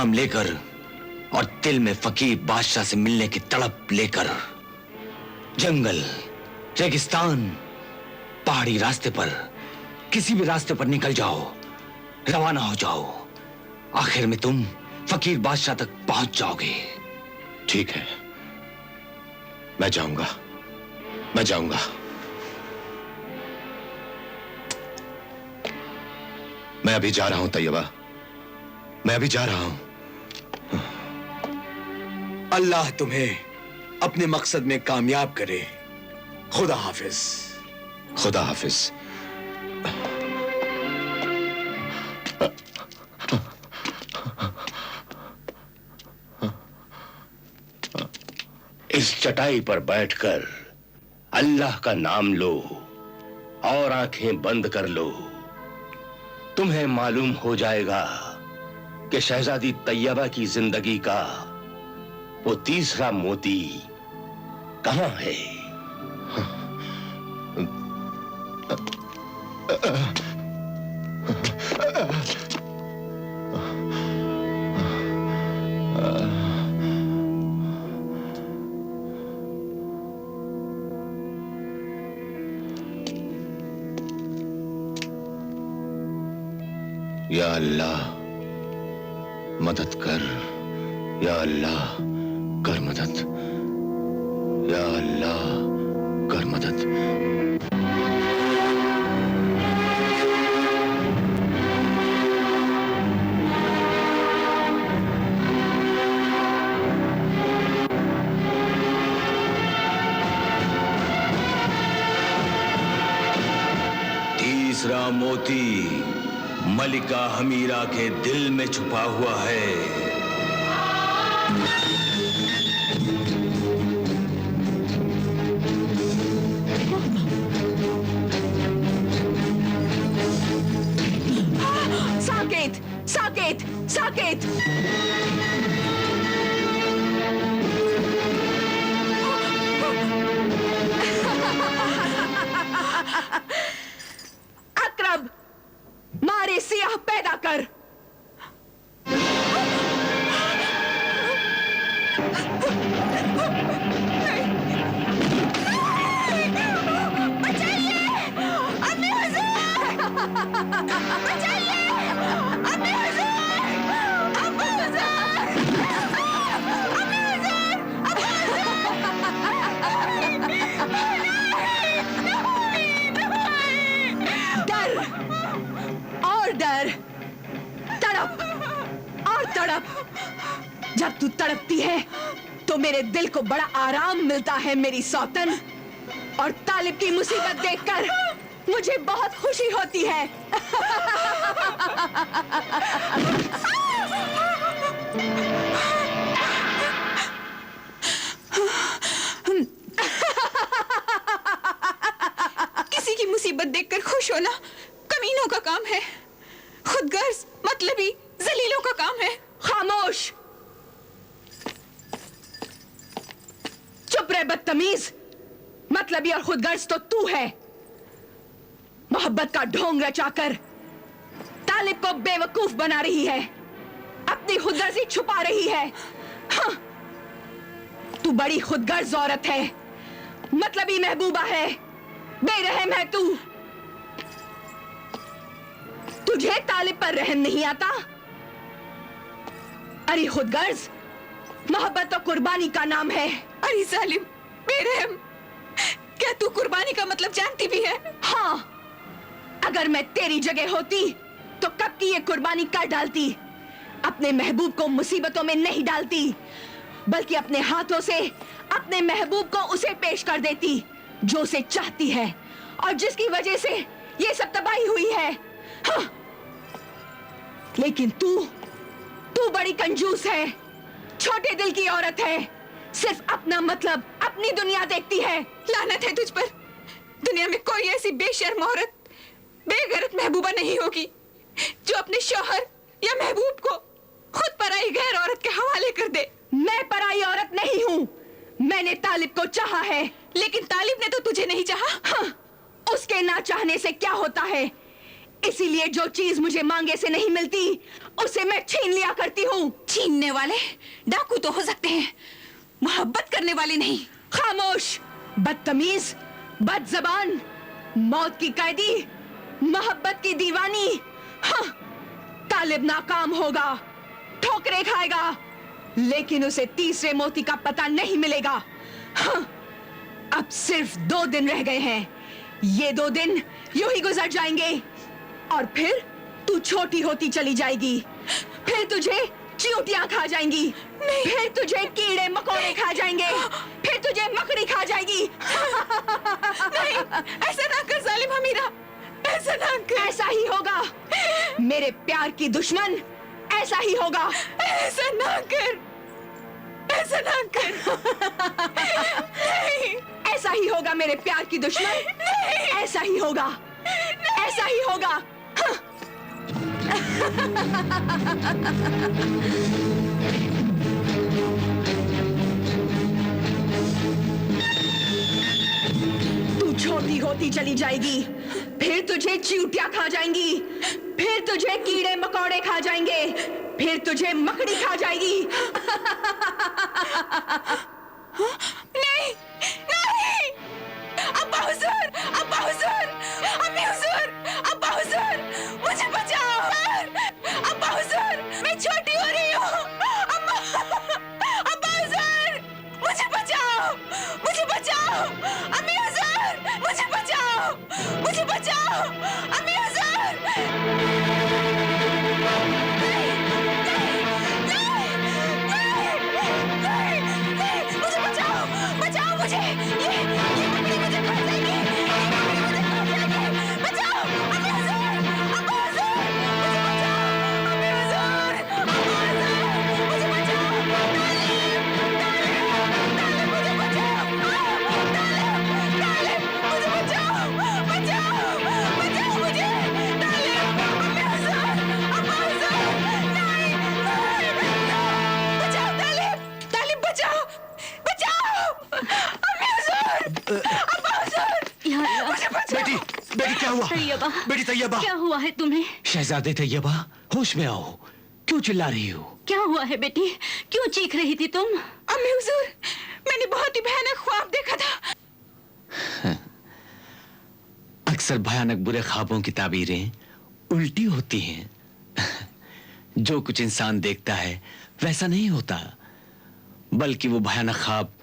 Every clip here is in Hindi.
पैगाम लेकर और दिल में फकीर बादशाह से मिलने की तड़प लेकर जंगल, रेगिस्तान, पहाड़ी रास्ते पर, किसी भी रास्ते पर निकल जाओ, रवाना हो जाओ। आखिर में तुम फकीर बादशाह तक पहुंच जाओगे। ठीक है, मैं जाऊंगा, मैं जाऊंगा। मैं अभी जा रहा हूं तैयबा, मैं अभी जा रहा हूं। अल्लाह तुम्हें अपने मकसद में कामयाब करे। खुदा हाफिज। खुदा हाफिज। इस चटाई पर बैठकर अल्लाह का नाम लो और आंखें बंद कर लो। तुम्हें मालूम हो जाएगा कि शहजादी तैयबा की जिंदगी का वो तीसरा मोती कहां है। या अल्लाह मदद कर, या अल्लाह कर मदद, या अल्लाह कर मदद। तीसरा मोती मलिका हमीरा के दिल में छुपा हुआ है। साकेत, साकेत, साकेत। अकरब, मारे सियाह पैदा कर। डर और डर, तड़प और तड़प। जब तू तड़पती है तो मेरे दिल को बड़ा आराम मिलता है मेरी सौतन, और तालिब की मुसीबत देखकर मुझे बहुत खुशी होती है। किसी की मुसीबत देखकर खुश होना कमीनों का काम है, खुदगर्ज मतलबी जलीलों का काम है। खामोश, चुप रहे बदतमीज। मतलबी और खुदगर्ज तो तू है। मोहब्बत का ढोंग रचाकर तालिब को बेवकूफ बना रही है, अपनी खुदगर्जी छुपा रही है। हाँ, तू बड़ी खुदगर्ज औरत है, मतलबी महबूबा है, बेरहम है तू। तुझे तालिब पर रहम नहीं आता? अरे खुदगर्ज, मोहब्बत तो कुर्बानी का नाम है। अरे जालिम, बेरहम, क्या तू कुर्बानी का मतलब जानती भी है? हाँ, अगर मैं तेरी जगह होती तो कब की ये कुर्बानी कर डालती। अपने महबूब को मुसीबतों में नहीं डालती, बल्कि अपने हाथों से अपने महबूब को उसे पेश कर देती जो उसे चाहती है और जिसकी वजह से ये सब तबाही हुई है। हाँ। लेकिन तू बड़ी कंजूस है, छोटे दिल की औरत है, सिर्फ अपना मतलब, अपनी दुनिया देखती है। लानत है तुझ पर। दुनिया में कोई ऐसी बेशर्म औरत, बेगैरत महबूबा नहीं होगी जो अपने शौहर या महबूब को खुद पराई गैर औरत के हवाले कर दे। मैं पराई औरत नहीं हूँ, मैंने तालिब को चाहा है। लेकिन तालिब ने तो तुझे नहीं चाहा। हाँ, उसके ना चाहने से क्या होता है? इसीलिए जो चीज मुझे मांगे से नहीं मिलती उसे मैं छीन लिया करती हूँ। छीनने वाले डाकू तो हो सकते हैं, मोहब्बत करने वाले नहीं। खामोश, बदतमीज, बदजबान, मौत की कैदी, मोहब्बत की दीवानी। हाँ, तालिब नाकाम होगा, ठोकरे खाएगा, लेकिन उसे तीसरे मोती का पता नहीं मिलेगा। हाँ, अब सिर्फ 2 दिन रह गए हैं। ये 2 दिन यूं ही गुजर जाएंगे और फिर तू छोटी होती चली जाएगी। फिर तुझे चींटियां खा जाएंगी, फिर तुझे कीड़े मकोड़े खा जाएंगे, फिर तुझे मकड़ी खा जाएगी। नहीं, ऐसा ना कर जालिम हमीरा, ऐसा ना कर। ऐसा ही होगा मेरे प्यार की दुश्मन, ऐसा ही होगा। ऐसा ना कर, ऐसा ना कर। नहीं, ऐसा ही होगा मेरे प्यार की दुश्मन, ऐसा ही होगा, ऐसा ही होगा। हाँ। तू छोटी होती चली जाएगी, फिर तुझे चींटियां खा जाएंगी, फिर तुझे कीड़े मकोड़े खा जाएंगे, फिर तुझे मकड़ी खा जाएगी। नहीं, नहीं, अब्बा हुजूर, अब्बा हुजूर, अम्मी हुजूर, अब्बा हुजूर, मुझे बचाओ। अब्बा हुजूर, मैं छोटी हो रही हूँ। अम्मा, अब्बा हुजूर, मुझे बचाओ, मुझे बचाओ। अम्मी हुजूर, मुझे बचाओ, मुझे बचाओ। अम्मी हुजूर, मुझे बचाओ, बचाओ मुझे। ये मकड़ी मुझे खा जाएगी, ये मकड़ी मुझे खा जाएगी। बचाओ, अम्मी हुजूर, अब्बा हुजूर, मुझे बचाओ। अम्मी हुजूर, अब्बा हुजूर, मुझे बचाओ। तालिब, मुझे बचाओ। तालिब, मुझे बचाओ, बचाओ, बचाओ मुझे। तालिब, अम्मी हुजूर, अब्बा हुजूर, नहीं, बचाओ तालिब, तालिब बचाओ, बचाओ। अम्मी हुजूर, अब्बा हुजूर, मुझे बचाओ। बेटी, बेटी क्या हुआ? तैयबा, बेटी तैयबा, क्या हुआ है तुम्हें? शहजादे तैयबा, होश में आओ। क्यों चिल्ला रही हो? क्या हुआ है बेटी? क्यों चीख रही थी तुम? अम्मी हुजूर, मैंने बहुत ही भयानक ख्वाब देखा था। अक्सर भयानक बुरे ख्वाबों की ताबीरें उल्टी होती हैं। जो कुछ इंसान देखता है वैसा नहीं होता, बल्कि वो भयानक ख्वाब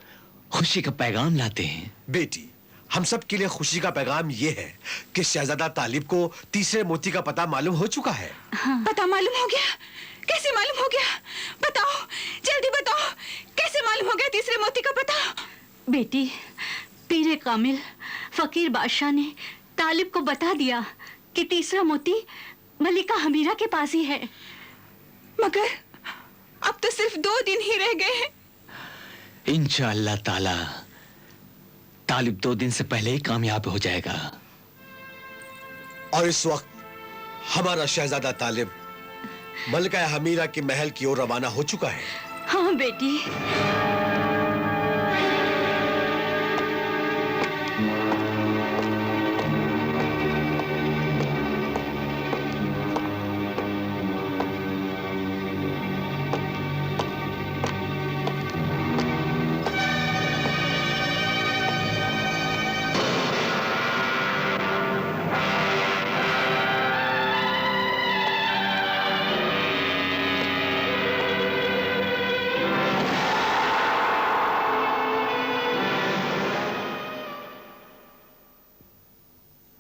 खुशी का पैगाम लाते हैं। बेटी, हम सब के लिए खुशी का पैगाम ये है कि शहजादा तालिब को तीसरे मोती का पता मालूम हो चुका है। पता मालूम हो गया? कैसे मालूम हो गया? बताओ, जल्दी बताओ, कैसे मालूम हो गया तीसरे मोती का पता? बेटी, पीरे कामिल फकीर बादशाह ने तालिब को बता दिया कि तीसरा मोती मलिका हमीरा के पास ही है। मगर अब तो सिर्फ 2 दिन ही रह गए हैं। इंशाअल्लाह ताला तालिब 2 दिन से पहले ही कामयाब हो जाएगा। और इस वक्त हमारा शहजादा तालिब मलिका हमीरा के महल की ओर रवाना हो चुका है। हाँ बेटी।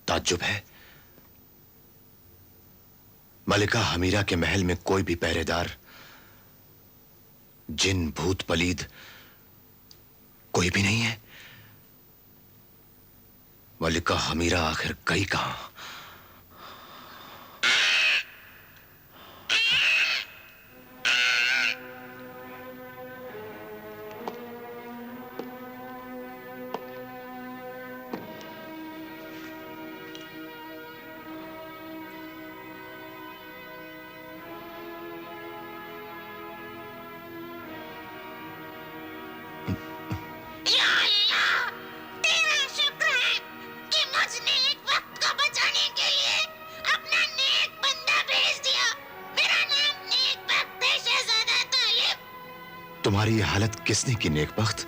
ताज्जुब है, मलिका हमीरा के महल में कोई भी पहरेदार, जिन भूत पलीद कोई भी नहीं है। मलिका हमीरा आखिर गई कहां? या अल्लाह, तेरा शुक्र है कि मुझने एक वक्त को बचा तुम्हारी ये हालत किसने की नेकबख्त?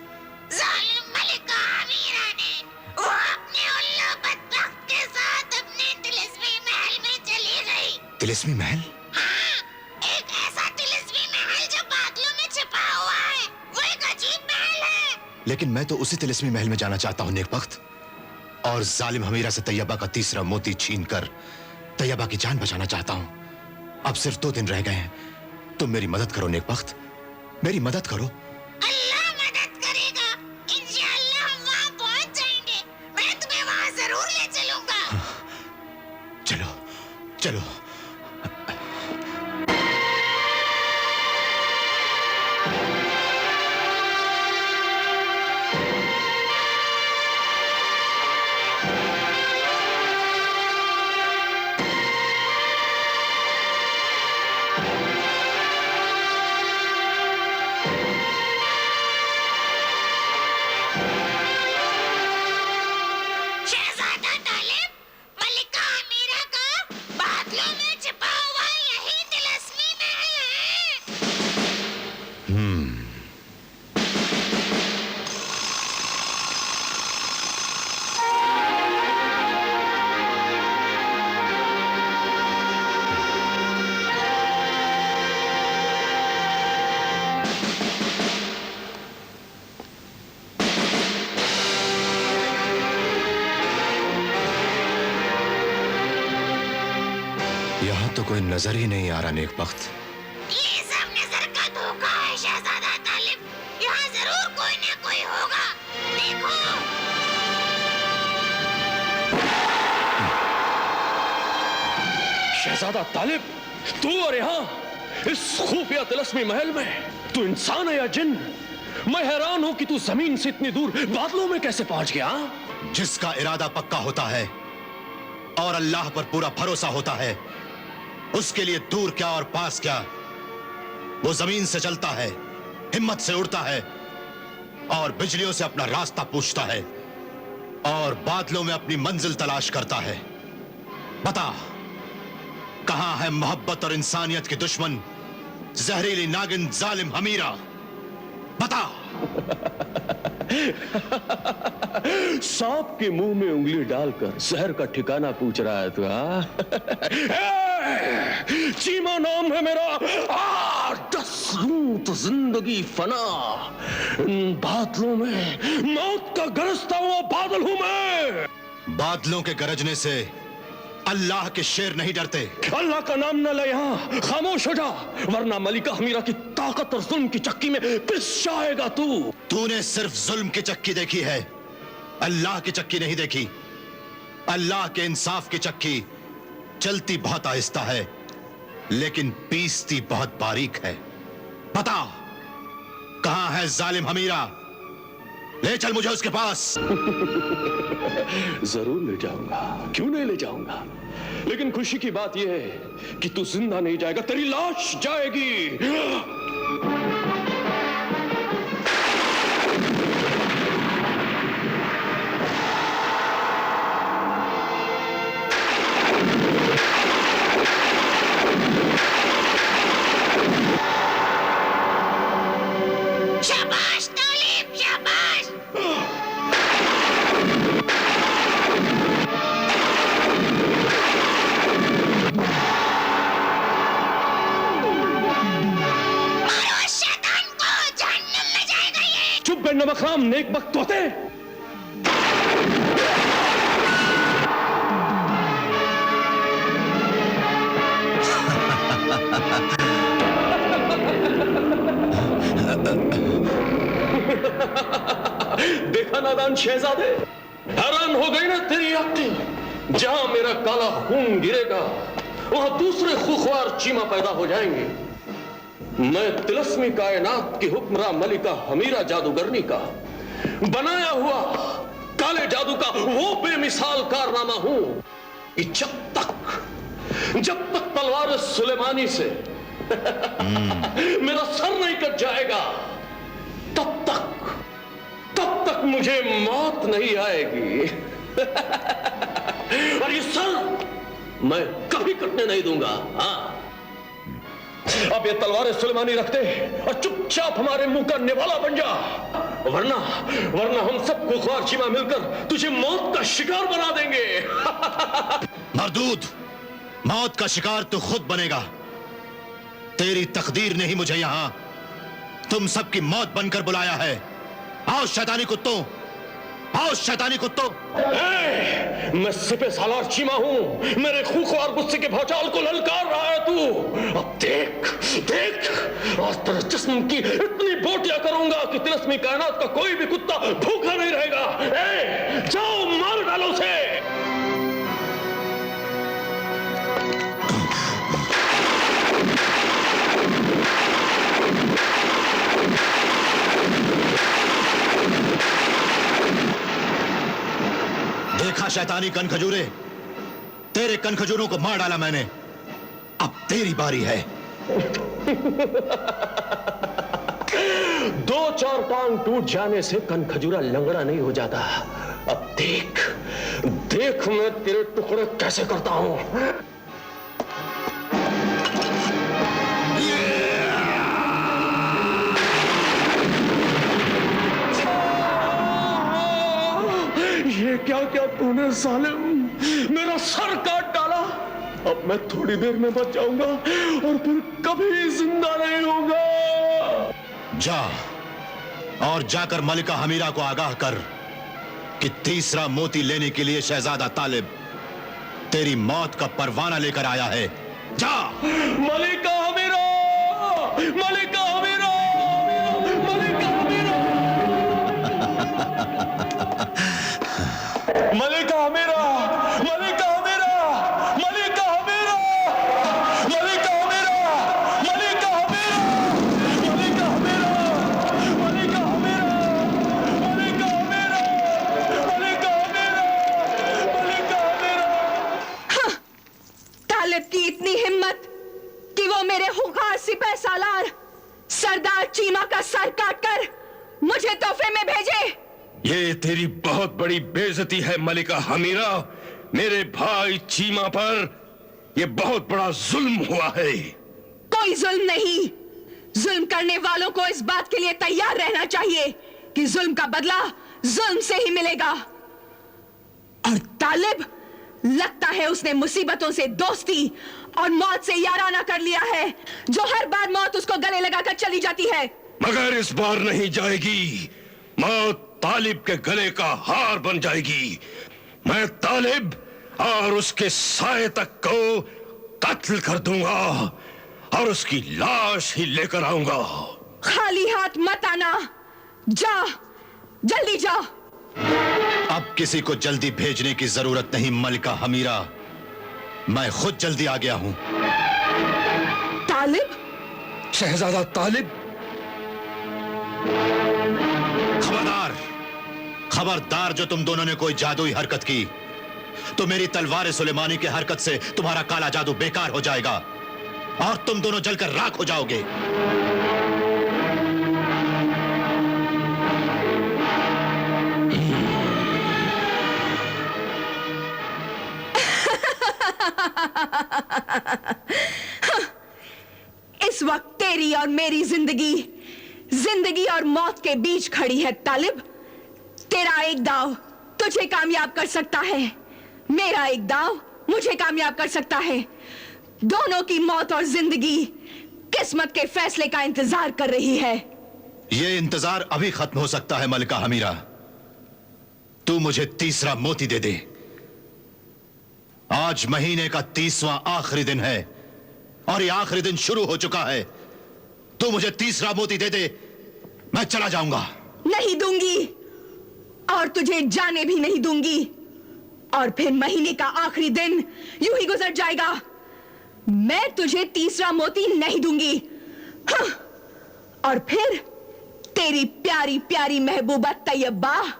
जालिम मलिका अमीरा ने। वो अपने उल्लू बदबख्त के साथ अपने तिलिस्मी महल में चली गई। तिलिस्मी महल? हाँ, एक ऐसा तिलिस्मी महल जो बादलों में छिपा हुआ है। वो एक अजीब महल है। लेकिन मैं तो उसी तिलिस्मी महल में जाना चाहता हूँ नेकबख्त, और जालिम हमीरा से तैयबा का तीसरा मोती छीनकर तैयबा की जान बचाना चाहता हूँ। अब सिर्फ 2 दिन रह गए हैं। तुम मेरी मदद करो नेकबख्त, मेरी मदद करो। अल्लाह मदद करेगा। इंशाअल्लाह हम वहाँ पहुँच जाएंगे। मैं तुम्हें वहाँ जरूर ले चलूंगा। चलो चलो। शहजादा तालिब, मलिका अमीरा का बादलों में छिपा हुआ यही तिलिस्मी महल है। यहाँ तो कोई नजर ही नहीं आ रहा नेकबख्त। ये सब नजर का धोखा है शहजादा तालिब। यहाँ जरूर कोई न कोई होगा। देखो। शहजादा तालिब, तू और यहाँ इस खुफिया तिलिस्मी महल में, तू इंसान है या जिन? मैं हैरान हूं कि तू जमीन से इतनी दूर बादलों में कैसे पहुंच गया? जिसका इरादा पक्का होता है और अल्लाह पर पूरा भरोसा होता है, उसके लिए दूर क्या और पास क्या, वो जमीन से चलता है, हिम्मत से उड़ता है और बिजलियों से अपना रास्ता पूछता है और बादलों में अपनी मंजिल तलाश करता है। बता, कहां है मोहब्बत और इंसानियत की दुश्मन जहरीली नागिन जालिम हमीरा? बता। सांप के मुंह में उंगली डालकर जहर का ठिकाना पूछ रहा है तू? चीमा नाम है मेरा। 10 लूं तो जिंदगी फना। इन बादलों में मौत का गरजता हुआ बादल हूं मैं। बादलों के गरजने से अल्लाह के शेर नहीं डरते। अल्लाह का नाम न ले यहाँ, खामोश हो जा, वरना मलिका हमीरा की ताकत और जुल्म की चक्की में पिस जाएगा तू। तूने सिर्फ जुल्म की चक्की देखी है, अल्लाह की चक्की नहीं देखी। अल्लाह के इंसाफ की चक्की चलती बहुत आहिस्ता है, लेकिन पीसती बहुत बारीक है। बता, कहां है जालिम हमीरा? ले चल मुझे उसके पास। जरूर ले जाऊंगा, क्यों नहीं ले जाऊंगा, लेकिन खुशी की बात यह है कि तू जिंदा नहीं जाएगा, तेरी लाश जाएगी। शाबाश तालिब, शाबाश। मारो शैतान को, जहन्नम में जाएगा ये। चुप बे नमकराम नेक वक्त होते। देखा नादान शहजादे, हैरान हो गई ना तेरी अक्ल। जहां मेरा काला खून गिरेगा वहां दूसरे खुखवार चीमा पैदा हो जाएंगे। मैं तिलिस्मी कायनात की हुक्मरां मलिका हमीरा जादूगरनी का बनाया हुआ काले जादू का वो बेमिसाल कारनामा हूं कि जब तक तलवार सुलेमानी से मेरा सर नहीं कट जाएगा, तब तक मुझे मौत नहीं आएगी। और ये सर मैं कभी कटने नहीं दूंगा। हाँ, अब ये तलवारें सुलेमानी रख दे और चुपचाप हमारे मुंह का निवाला बन जा, वरना वरना हम सबको ख्वार चीमा मिलकर तुझे मौत का शिकार बना देंगे। मरदूद, मौत का शिकार तो खुद बनेगा। तेरी तकदीर ने ही मुझे यहां तुम सबकी मौत बनकर बुलाया है। आओ शैतानी कुत्तों, आओ शैतानी कुत्तों। मैं सिपे सालार चीमा हूं, मेरे खूंखार गुस्से के भौचाल को ललकार रहा है तू। अब देख देख, आज तेरे जिस्म की इतनी बोटियां करूंगा कि तिलस्मी कायनात का कोई भी कुत्ता भूखा नहीं रहेगा। जाओ मार डालो उसे। देखा शैतानी कनखजूरे, तेरे कनखजूरों को मार डाला मैंने। अब तेरी बारी है। 2-4 टांग टूट जाने से कनखजूरा लंगड़ा नहीं हो जाता। अब देख देख मैं तेरे टुकड़े कैसे करता हूं। ये क्या क्या तूने जालिम, मेरा सर काट डाला। अब मैं थोड़ी देर में बच जाऊंगा और फिर कभी जिंदा नहीं होऊंगा। जा और जाकर मलिका हमीरा को आगाह कर कि तीसरा मोती लेने के लिए शहजादा तालिब तेरी मौत का परवाना लेकर आया है। जा। मलिका हमीरा, मलिका हमीरा, मलिका हमीरा, मलिका हमीरा, मलिका हमीरा, मलिका हमीरा, मलिका हमीरा, मलिका हमीरा, मलिका हमीरा, मलिका हमीरा, मलिका हमीरा, मलिका हमीरा, मलिका हमीरा। तालिब की इतनी हिम्मत कि वो मेरे हुंकार सिपह सालार सरदार चीमा का सर काटकर मुझे तोहफे में भेजे। ये तेरी बहुत बड़ी बेइज्जती है मलिका हमीरा। मेरे भाई चीमा पर यह बहुत बड़ा जुल्म हुआ है। कोई जुल्म नहीं, जुल्म करने वालों को इस बात के लिए तैयार रहना चाहिए कि जुल्म का बदला जुल्म से ही मिलेगा। और तालिब, लगता है उसने मुसीबतों से दोस्ती और मौत से याराना कर लिया है, जो हर बार मौत उसको गले लगाकर चली जाती है। मगर इस बार नहीं जाएगी। मौत तालिब के गले का हार बन जाएगी। मैं तालिब और उसके साए तक को कत्ल कर दूंगा और उसकी लाश ही लेकर आऊंगा। खाली हाथ मत आना, जा, जल्दी जा। अब किसी को जल्दी भेजने की जरूरत नहीं मलिका हमीरा, मैं खुद जल्दी आ गया हूं। तालिब? शहजादा तालिब? खबरदार, खबरदार, जो तुम दोनों ने कोई जादुई हरकत की तो मेरी तलवार सुलेमानी की हरकत से तुम्हारा काला जादू बेकार हो जाएगा और तुम दोनों जलकर राख हो जाओगे। इस वक्त तेरी और मेरी जिंदगी जिंदगी और मौत के बीच खड़ी है तालिब। तेरा एक दाव तुझे कामयाब कर सकता है, मेरा एक दाव मुझे कामयाब कर सकता है। दोनों की मौत और जिंदगी किस्मत के फैसले का इंतजार कर रही है। यह इंतजार अभी खत्म हो सकता है मलिका हमीरा। तू मुझे तीसरा मोती दे दे। आज महीने का 30वां आखिरी दिन है और यह आखिरी दिन शुरू हो चुका है। तू मुझे तीसरा मोती दे दे, मैं चला जाऊंगा। नहीं दूंगी और तुझे जाने भी नहीं दूंगी। और फिर महीने का आखिरी दिन यूं ही गुजर जाएगा। मैं तुझे तीसरा मोती नहीं दूंगी। हाँ। और फिर तेरी प्यारी प्यारी महबूबा तैयबा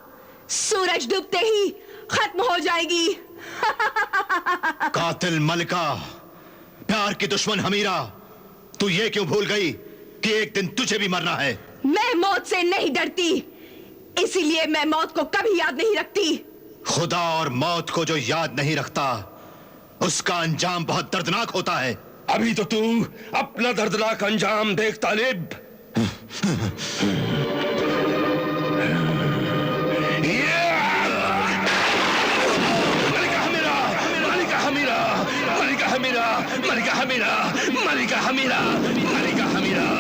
सूरज डूबते ही खत्म हो जाएगी। कातिल मलिका, प्यार की दुश्मन हमीरा, तू ये क्यों भूल गई कि एक दिन तुझे भी मरना है? मैं मौत से नहीं डरती, इसीलिए मैं मौत को कभी याद नहीं रखती। खुदा और मौत को जो याद नहीं रखता उसका अंजाम बहुत दर्दनाक होता है। अभी तो तू अपना दर्दनाक अंजाम देख तालिब। मलिका हमीरा, मलिका हमीरा, मलिका हमीरा, मलिका हमीरा, मलिका हमीरा,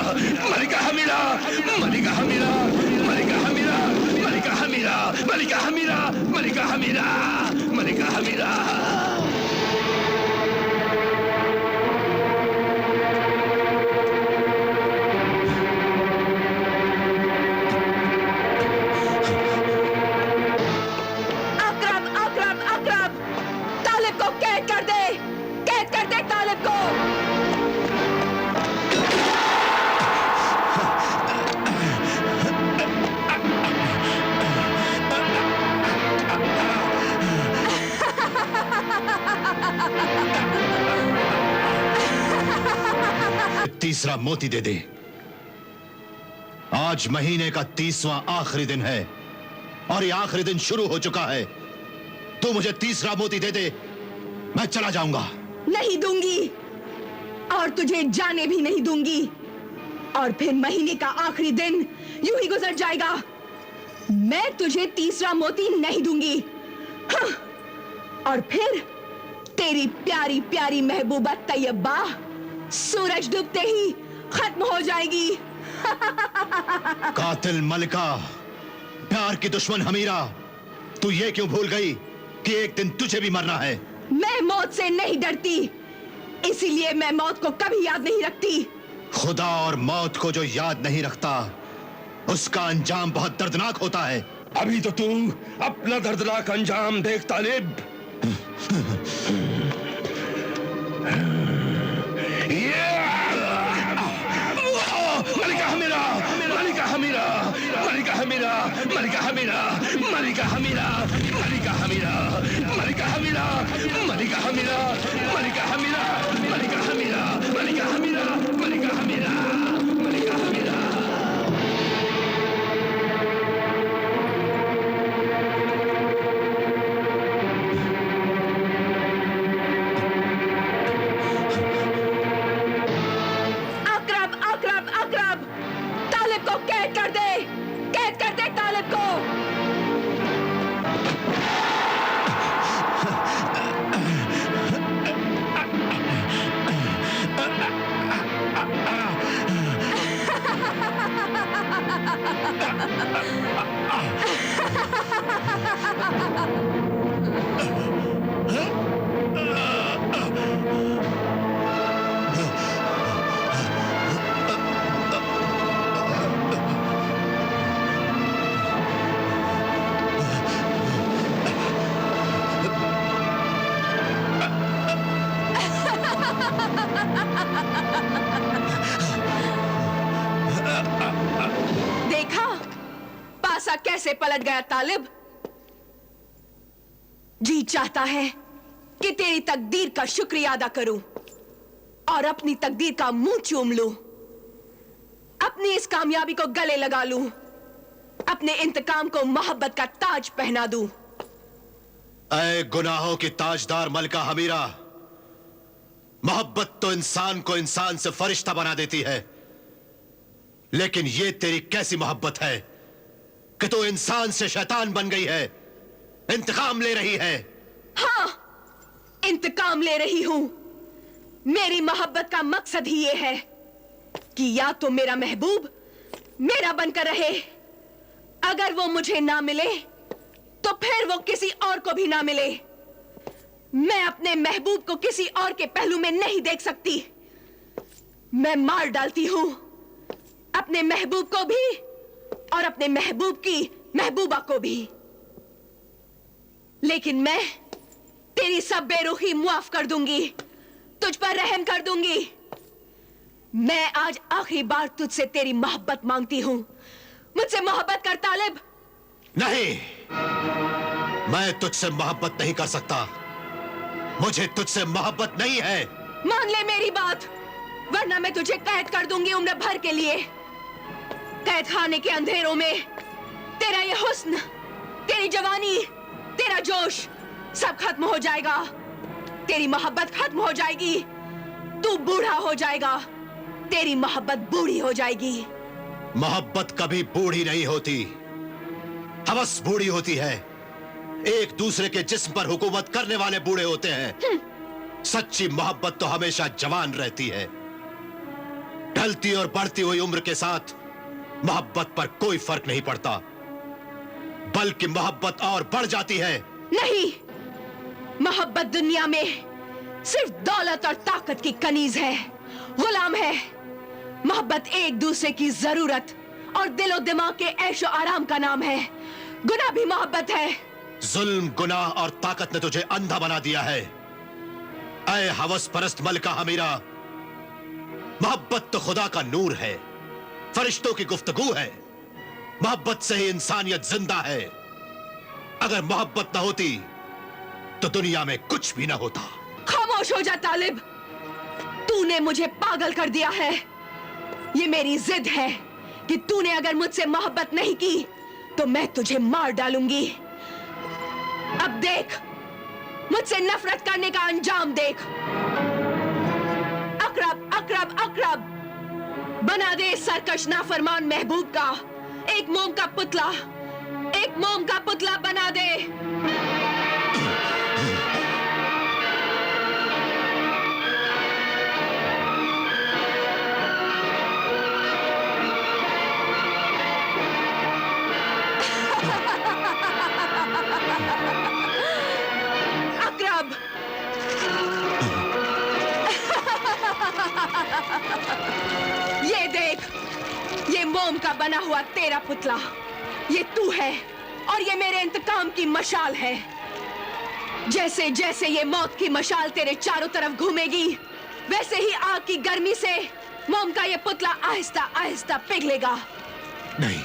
मलिका हमीरा, मलिका हमीरा, मलिका हमीरा, मलिका हमीरा, मलिका हमीरा। अकरम, अकरम, अकरम, तालिब को कैद कर दे, कैद कर दे तालिब को। तीसरा मोती दे दे। आज महीने का 30वां आखिरी दिन है और ये आखिरी दिन शुरू हो चुका है। तू मुझे तीसरा मोती दे दे, मैं चला जाऊंगा। नहीं दूंगी और तुझे जाने भी नहीं दूंगी और फिर महीने का आखिरी दिन यूं ही गुजर जाएगा। मैं तुझे तीसरा मोती नहीं दूंगी। हाँ। और फिर तेरी प्यारी प्यारी महबूबा तैयबा सूरज डूबते ही खत्म हो जाएगी। कातिल मलिका, प्यार की दुश्मन हमीरा, तू ये क्यों भूल गई कि एक दिन तुझे भी मरना है? मैं मौत से नहीं डरती, इसीलिए मैं मौत को कभी याद नहीं रखती। खुदा और मौत को जो याद नहीं रखता उसका अंजाम बहुत दर्दनाक होता है। अभी तो तू अपना दर्दनाक अंजाम देख तालिब। मलिका हमीरा, मलिका हमीरा, मलिका हमीरा, मलिका हमीरा, मलिका हमीरा, मलिका हमीरा, मलिका हमीरा, मलिका हमीरा, मलिका हमीरा, मलिका हमीरा, मलिका हमीरा, मलिका हमीरा, मलिका हमीरा। अकरम, अकरम, अकरम, तालिब को कैद कर दे, कैद कर दे तालिब को। देखा पासा कैसे पलट गया तालिब। जी चाहता है कि तेरी तकदीर का शुक्रिया अदा करूं और अपनी तकदीर का मुंह चूम लूं, अपनी इस कामयाबी को गले लगा लूं, अपने इंतकाम को मोहब्बत का ताज पहना दूं। ऐ गुनाहों की ताजदार मलिका हमीरा, मोहब्बत तो इंसान को इंसान से फरिश्ता बना देती है, लेकिन ये तेरी कैसी मोहब्बत है कि तू इंसान से शैतान बन गई है, इंतकाम ले रही है। हाँ, इंतकाम ले रही हूं। मेरी मोहब्बत का मकसद ही ये है कि या तो मेरा महबूब मेरा बनकर रहे, अगर वो मुझे ना मिले तो फिर वो किसी और को भी ना मिले। मैं अपने महबूब को किसी और के पहलू में नहीं देख सकती। मैं मार डालती हूं अपने महबूब को भी और अपने महबूब की महबूबा को भी, लेकिन मैं तेरी सब बेरुखी मुआफ कर दूंगी, तुझ पर रहम कर दूंगी। मैं आज आखिरी बार तुझसे तेरी मोहब्बत मांगती हूं। मुझसे मोहब्बत कर तालिब। नहीं, मैं तुझसे मोहब्बत नहीं कर सकता। मुझे तुझसे मोहब्बत नहीं है। मान ले मेरी बात, वरना मैं तुझे कैद कर दूंगी उम्र भर के लिए। कैद खाने के अंधेरों में तेरा ये हुस्न, तेरी जवानी, तेरा जोश सब खत्म हो जाएगा। तेरी मोहब्बत खत्म हो जाएगी। तू बूढ़ा हो जाएगा, तेरी मोहब्बत बूढ़ी हो जाएगी। मोहब्बत कभी बूढ़ी नहीं होती, हवस बूढ़ी होती है। एक दूसरे के जिस्म पर हुकूमत करने वाले बूढ़े होते हैं। सच्ची मोहब्बत तो हमेशा जवान रहती है। ढलती और बढ़ती हुई उम्र के साथ मोहब्बत पर कोई फर्क नहीं पड़ता, बल्कि मोहब्बत और बढ़ जाती है। नहीं, मोहब्बत दुनिया में सिर्फ दौलत और ताकत की कनीज है, गुलाम है। मोहब्बत एक दूसरे की जरूरत और दिलो दिमाग के ऐशो आराम का नाम है। गुनाह भी मोहब्बत है। जुल्म, गुनाह और ताकत ने तुझे अंधा बना दिया है। ऐ हवस परस्त मलका हमीरा, मोहब्बत तो खुदा का नूर है, फरिश्तों की गुफ्तगू है। मोहब्बत से ही इंसानियत जिंदा है। अगर मोहब्बत न होती तो दुनिया में कुछ भी न होता। खामोश हो जा तालिब, तूने मुझे पागल कर दिया है। ये मेरी जिद है कि तूने अगर मुझसे मोहब्बत नहीं की तो मैं तुझे मार डालूंगी। अब देख, मुझसे नफरत करने का अंजाम देख। अकरब अकरब अकरब, बना दे सरकश नाफरमान महबूब का एक मोम का पुतला, एक मोम का पुतला बना दे। ये देख, ये मोम का बना हुआ तेरा पुतला, ये तू है और ये मेरे इंतकाम की मशाल है। जैसे जैसे ये मौत की मशाल तेरे चारों तरफ घूमेगी, वैसे ही आग की गर्मी से मोम का ये पुतला आहिस्ता आहिस्ता पिघलेगा। नहीं,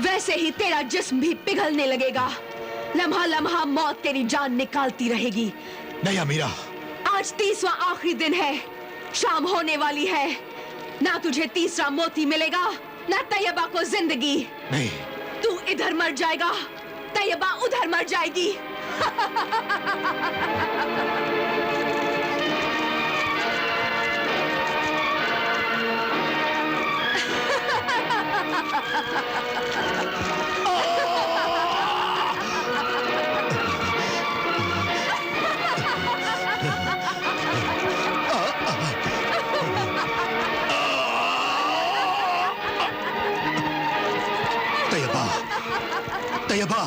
वैसे ही तेरा जिस्म भी पिघलने लगेगा। लम्हा लम्हा मौत तेरी जान निकालती रहेगी। नहीं अमीरा, आज 30वां आखिरी दिन है, शाम होने वाली है। ना तुझे तीसरा मोती मिलेगा, ना तैयबा को जिंदगी। नहीं, तू इधर मर जाएगा, तैयबा उधर मर जाएगी। तैयबा,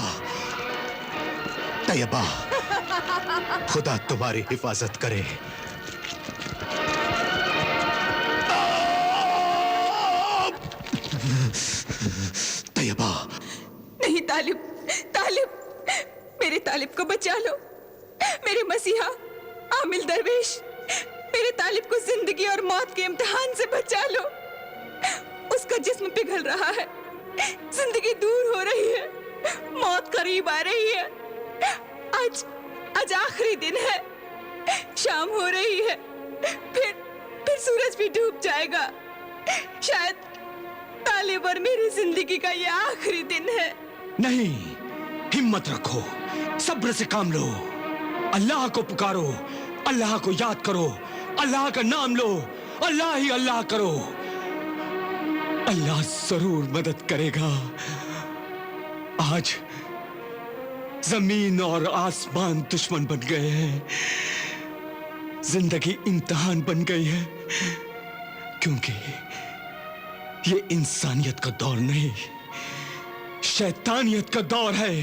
तैयबा, खुदा तुम्हारी हिफाजत करे। तैयबा। नहीं तालिब, तालिब, मेरे तालिब को बचा लो। मेरे मसीहा आमिल दरवेश, मेरे तालिब को जिंदगी और मौत के इम्तिहान से बचा लो। उसका जिस्म पिघल रहा है, जिंदगी दूर हो रही है, मौत करीब आ रही है। आज आखिरी दिन है, शाम हो रही है, फिर सूरज भी डूब जाएगा। शायद तालिब और मेरी जिंदगी का ये आखिरी दिन है। नहीं, हिम्मत रखो, सब्र से काम लो, अल्लाह को पुकारो, अल्लाह को याद करो, अल्लाह का नाम लो, अल्लाह ही अल्लाह करो। अल्लाह जरूर मदद करेगा। आज जमीन और आसमान दुश्मन बन गए हैं, जिंदगी इम्तिहान बन गई है, क्योंकि ये इंसानियत का दौर नहीं, शैतानियत का दौर है।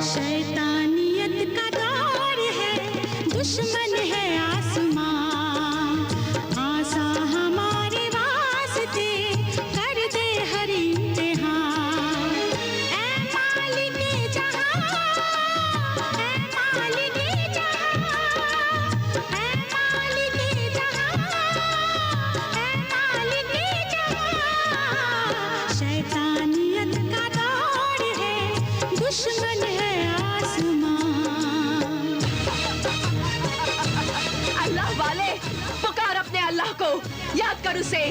शैतानियत का दौर है, दुश्मन है आसमां। पकड़ उसे।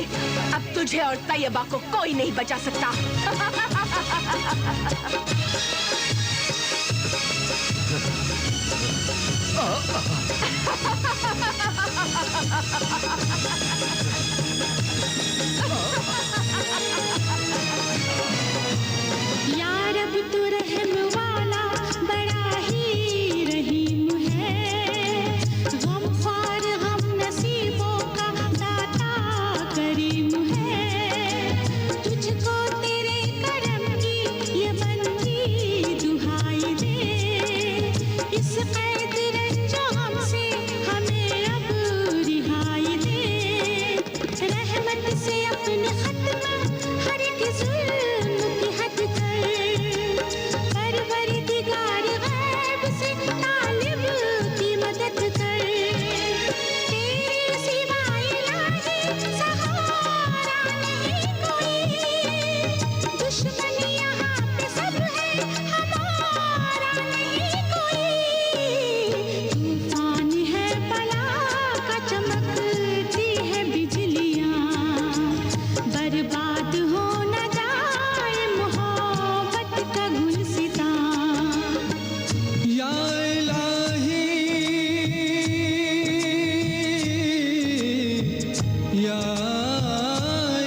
अब तुझे और तैयबा को कोई नहीं बचा सकता। यार अब तो रहम वाला बड़ा ही रहीम है, गमख्वार हम नसीबों का दाता करीम है। तुझको तेरे करम की ये बंदी दुहाई दे, इस कैद रंजो हमसे हमें अब रिहाई दे। रहमत से अपने खत्म हर एक जुल्म की हद कर, परवरदिगार गैब से तालिब की मदद कर। तेरे सिवा इलाही सहारा नहीं कोई, दुश्मन यहाँ पे सब है हमारा नहीं कोई। तूफान है बला का चमकती है बिजलियाँ, बर्बाद हो न जाए मोहब्बत का गुलसितां। या इलाही, या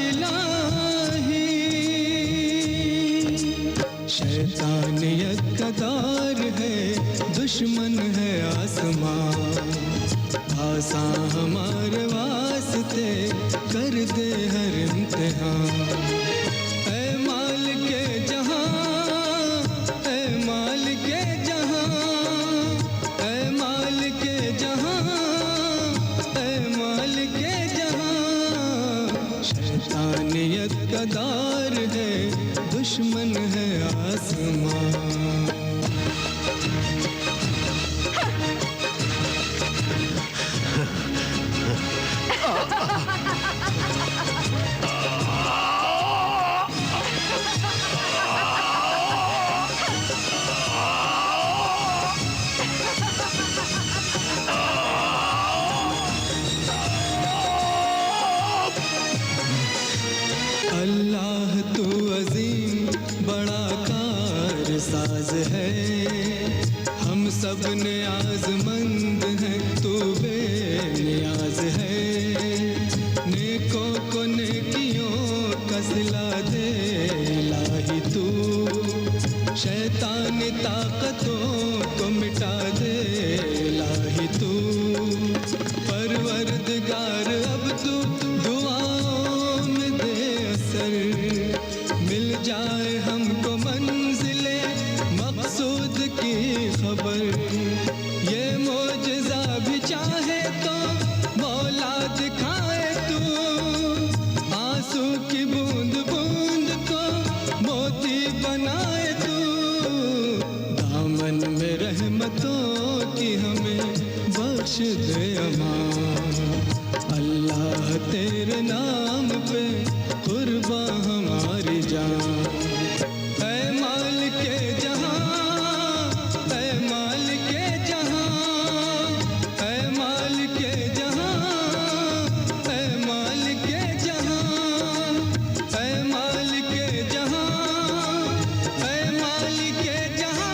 इलाही, शैतानियत का दौर है, दुश्मन है आसमां, आसान हमारे वास्ते कर दे हर इम्तिहान। ऐ मालिक जहां, ऐ मालिक जहां, ऐ मालिक जहां, ऐ मालिक जहां। शैतानियत का दौर है, दुश्मन है आसमां। अल्लाह तू अजीम बड़ा कारसाज है, हम सब नियाज़मंद हैं, तू बेनियाज है। नेकों को नेकियों का सिला दे इलाही तू, शैतान ताकतों को मिटा दे इलाही तू। परवरदिगार अब तू दुआओं में दे असर, मिल जाए हमको मंजिले मकसूद की खबर। ये मोजज़ा भी चाहे तो मौला दिखाए तू, आंसू की बूंद बूंद को मोती बनाए तू। दामन में रहमतों की हमें बख्श दे अमान, अल्लाह तेरे नाम पे कुर्बा हमारी जान। ऐ मालिक जहां, ऐ मालिक जहां, ऐ मालिक जहां, ऐ मालिक जहां, ऐ मालिक जहां, ऐ मालिक जहां।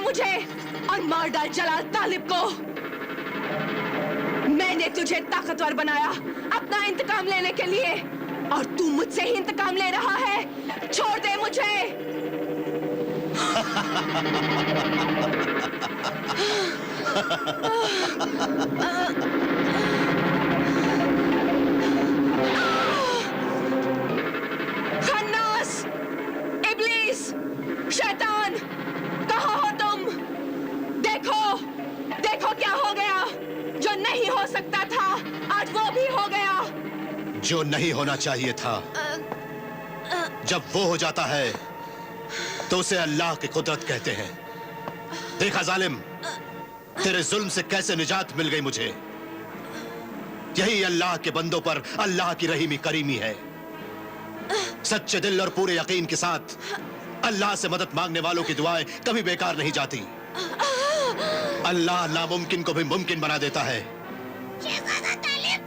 मुझे और मार डाल जलाल तालिब को। मैंने तुझे ताकतवर बनाया अपना इंतकाम लेने के लिए, और तू मुझसे ही इंतकाम ले रहा है। छोड़ दे मुझे। खन्नास, इब्लीस, शैतान, कहाँ हो तुम? देखो, देखो क्या हो गया। जो नहीं हो सकता था आज वो भी हो गया। जो नहीं होना चाहिए था जब वो हो जाता है तो उसे अल्लाह की कुदरत कहते हैं। देखा जालिम, तेरे जुल्म से कैसे निजात मिल गई मुझे। यही अल्लाह के बंदों पर अल्लाह की रहीमी करीमी है। सच्चे दिल और पूरे यकीन के साथ अल्लाह से मदद मांगने वालों की दुआएं कभी बेकार नहीं जाती। अल्लाह नामुमकिन को भी मुमकिन बना देता है। शहजादा तालिब,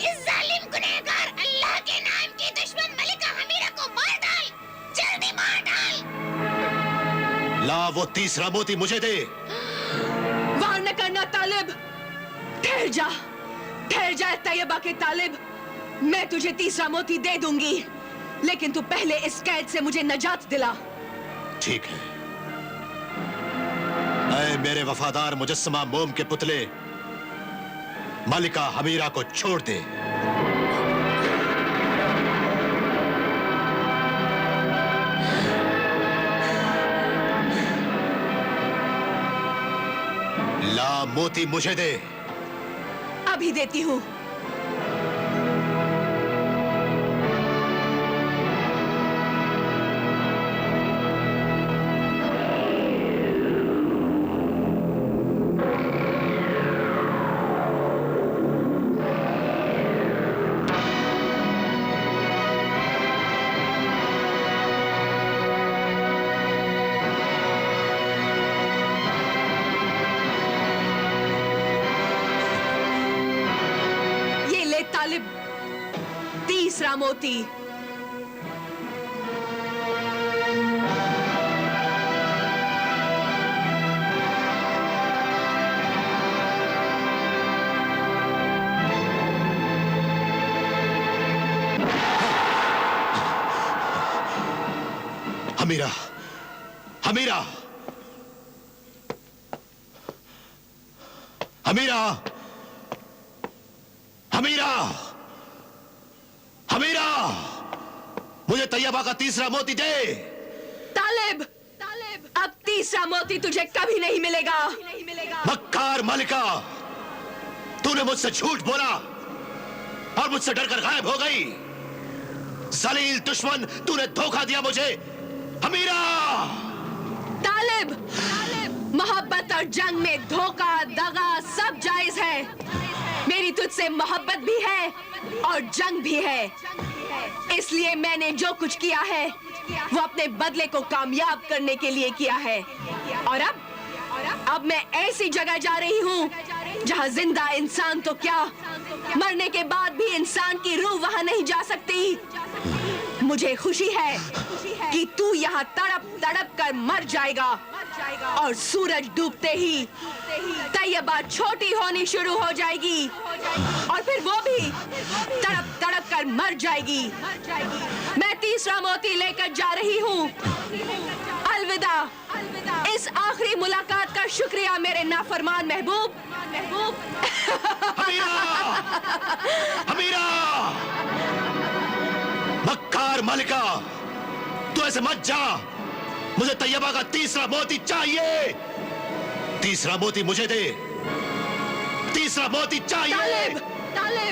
इस जालिम गुनहगार अल्लाह के नाम की दुश्मन मलिका हमीरा को मार डाल, जल्दी मार डाल। ला वो तीसरा मोती मुझे दे। वार न करना तालिब, ठहर जा, ठहर जा तैयबा के तालिब। मैं तुझे तीसरा मोती दे दूंगी, लेकिन तू पहले इस कैद से मुझे नजात दिला। ठीक है। ऐ मेरे वफादार मुजस्समा मोम के पुतले, मलिका हमीरा को छोड़ दे। ला मोती मुझे दे। अभी देती हूँ। तालिब, तीसरा मोती। हमीरा, हमीरा, हमीरा, हमीरा, हमीरा, मुझे तैयबा का तीसरा मोती दे। तालिब, तालिब, अब तीसरा मोती तुझे कभी नहीं मिलेगा। मक्कार मलिका, तूने मुझसे झूठ बोला और मुझसे डरकर गायब हो गई। जलील दुश्मन, तूने धोखा दिया मुझे। हमीरा, तालिब, मोहब्बत और जंग में धोखा दगा सब जायज है। मेरी तुझसे मोहब्बत भी है और जंग भी है, इसलिए मैंने जो कुछ किया है वो अपने बदले को कामयाब करने के लिए किया है। और अब मैं ऐसी जगह जा रही हूँ जहाँ जिंदा इंसान तो क्या, मरने के बाद भी इंसान की रूह वहाँ नहीं जा सकती। मुझे खुशी है कि तू यहाँ तड़प तड़प कर मर जाएगा, और सूरज डूबते ही तैयबा छोटी होनी शुरू हो जाएगी, और फिर वो भी तड़प तड़प कर मर जाएगी। मैं तीसरा मोती लेकर जा रही हूँ। अलविदा। इस आखिरी मुलाकात का शुक्रिया मेरे नाफरमान महबूब। हमीरा, हमीरा, मक्कार मलिका, तू ऐसे मत जा। मुझे तैयबा का तीसरा मोती चाहिए। तीसरा मोती मुझे दे। तीसरा मोती चाहिए। तालिब, तालिब।